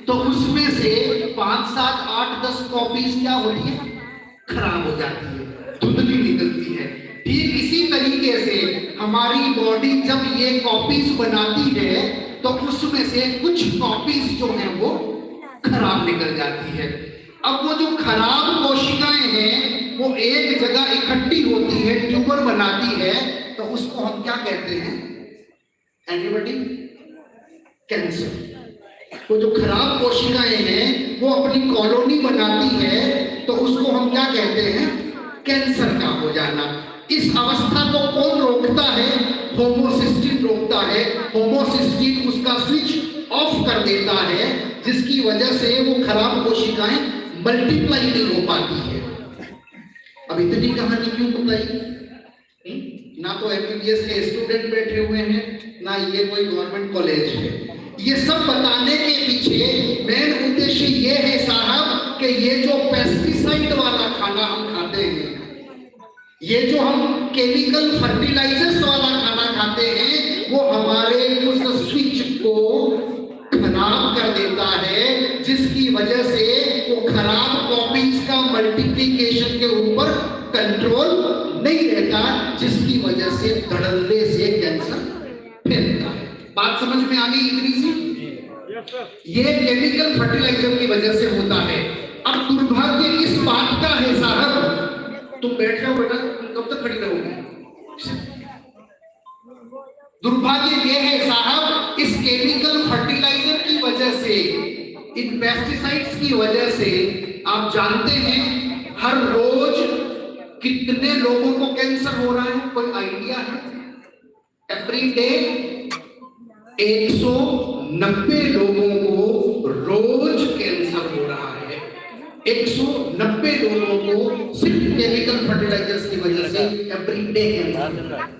तो उसमें से 5, 7, 8, 10 कॉपीज क्या होती है, खराब हो जाती है, धुंधली निकलती है। ठीक इसी तरीके से हमारी बॉडी जब ये कॉपीज बनाती है तो उसमें से कुछ कॉपीज जो है वो खराब निकल जाती है। अब वो जो खराब कोशिकाएं हैं वो एक जगह इकट्ठी होती है, ट्यूमर बनाती है, तो उसको हम क्या कहते हैं, एनीबॉडी, कैंसर। वो जो खराब कोशिकाएं हैं वो अपनी कॉलोनी बनाती है, तो उसको हम क्या कहते हैं, कैंसर का हो जाना। इस अवस्था को कौन रोकता है, होमोसिस्टिन रोकता है। होमोसिस्टिन उसका स्विच ऑफ कर देता है, जिसकी वजह से वो खराब कोशिकाएं मल्टीप्लाई नहीं हो पाती है। अब इतनी कहानी क्यों बताई? ना तो एमबीबीएस के स्टूडेंट बैठे हुए हैं, ना ये कोई गवर्नमेंट कॉलेज है। ये सब बताने के पीछे मेन उद्देश्य ये है साहब कि ये जो पेस्टिसाइड वाला खाना हम खाते हैं, ये जो हम केमिकल फर्टिलाइजर्स वाला खाना खाते हैं, वो हमारे उस स्विच को खराब कर देता है, जिसकी वजह से वो खराब कॉपीज का मल्टीप्लिकेशन के ऊपर कंट्रोल नहीं रहता, जिसकी वजह से धड़ल्ले से कैंसर फैलता है। बात समझ में आ गई इतनी सी? ये केमिकल फर्टिलाइजर की वजह से होता है। अब दुर्भाग्य इस बात का है साहब, तुम बैठ जाओ बेटा, कब तक खड़ी रहोगे? दुर्भाग्य ये है साहब, इस केमिकल फर्टिलाइजर की वजह से, इन पेस्टिसाइड्स की वजह से आप जानते हैं हर रोज कितने लोगों को कैंसर हो रहा है, कोई आइडिया है? एवरी डे 190 लोगों को रोज कैंसर हो रहा है। 190 लोगों को सिर्फ केमिकल फर्टिलाइजर्स की वजह से एवरी डे कैंसर।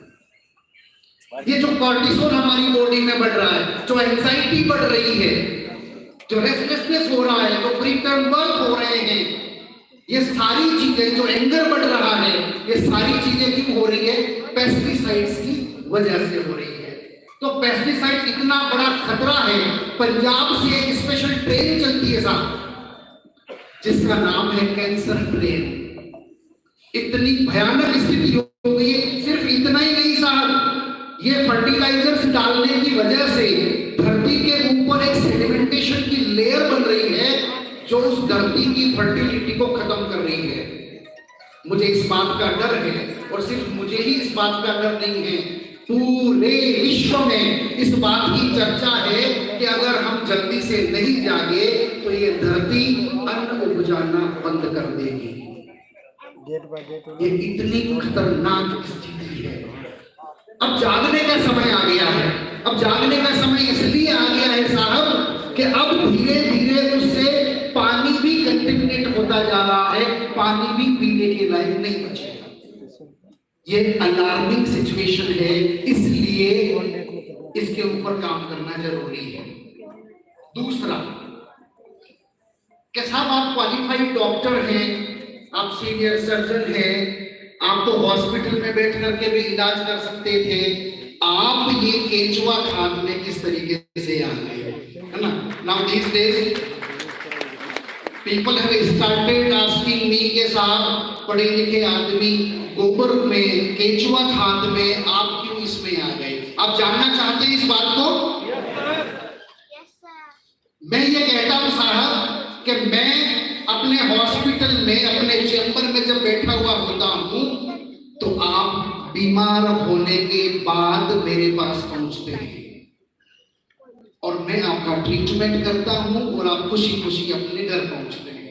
ये जो कॉर्टिसोल हमारी बॉडी में बढ़ रहा है, जो एंजाइटी बढ़ रही है, जो रेस्टलेसनेस हो रहा है, जो प्रीटर्म बर्थ हो रहे हैं, ये सारी चीजें, जो एंगर बढ़ रहा है, ये सारी चीजें क्यों हो रही है? पेस्टिसाइड्स की वजह से हो रही है। तो पेस्टिसाइड इतना बड़ा खतरा है, पंजाब से एक स्पेशल ट्रेन चलती है साहब, जिसका नाम है कैंसर ट्रेन। इतनी भयानक स्थिति हो गई है। सिर्फ इतना ही नहीं साहब, ये फर्टिलाइजर्स डालने की वजह से धरती के ऊपर एक सेडिमेंटेशन की लेयर बन रही है, जो उस धरती की फर्टिलिटी को खत्म कर रही है। मुझे इस बात का डर है, और सिर्फ मुझे ही इस बात का डर नहीं है, पूरे विश्व में इस बात की चर्चा है कि अगर हम जल्दी से नहीं जागे तो ये धरती अन्न उपजाना बंद कर देगी। ये इतनी खतरनाक स्थिति है। अब जागने का समय आ गया है। अब जागने का समय इसलिए आ गया है साहब कि अब धीरे धीरे उससे पानी भी कंटेमिनेट होता जा रहा है, पानी भी पीने के लायक नहीं बचेगा। ये अलार्मिंग सिचुएशन है, इसलिए इसके ऊपर काम करना जरूरी है। दूसरा कि साहब आप क्वालिफाइड डॉक्टर हैं, आप सीनियर सर्जन हैं, आप तो हॉस्पिटल में बैठ करके भी इलाज कर सकते थे, आप ये केचुआ खाद में किस तरीके से आ गए, है ना? Now these days people have started asking me के साहब पढ़े लिखे आदमी गोबर में, केचुआ खाद में आप क्यों इसमें आ गए? आप जानना चाहते हैं इस बात को? मैं ये कहता हूं साहब कि मैं अपने हॉस्पिटल में, अपने चैम्बर में जब बैठा हुआ होता हूं, तो आप बीमार होने के बाद मेरे पास पहुंचते हैं और मैं आपका ट्रीटमेंट करता हूं और आप खुशी खुशी अपने घर पहुंचते हैं।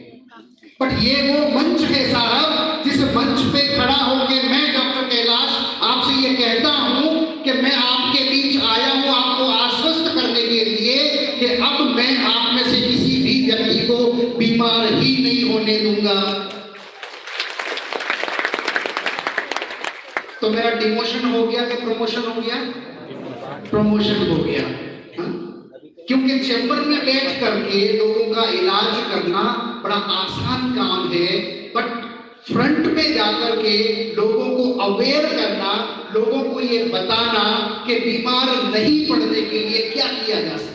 बट ये वो मंच है साहब, जिस मंच पे खड़ा होकर मैं डॉक्टर कैलाश आपसे ये कहता हूं कि मैं आपके बीच आया हूं आपको आश्वस्त करने के लिए कि अब मैं आप में से किसी भी व्यक्ति को बीमार ही नहीं होने दूंगा। तो मेरा डिमोशन हो गया कि प्रमोशन हो गया? प्रमोशन हो गया। क्योंकि चैम्बर में बैठ करके लोगों का इलाज करना बड़ा आसान काम है, बट फ्रंट में जाकर के लोगों को अवेयर करना, लोगों को ये बताना कि बीमार नहीं पड़ने के लिए क्या किया जा सकता है।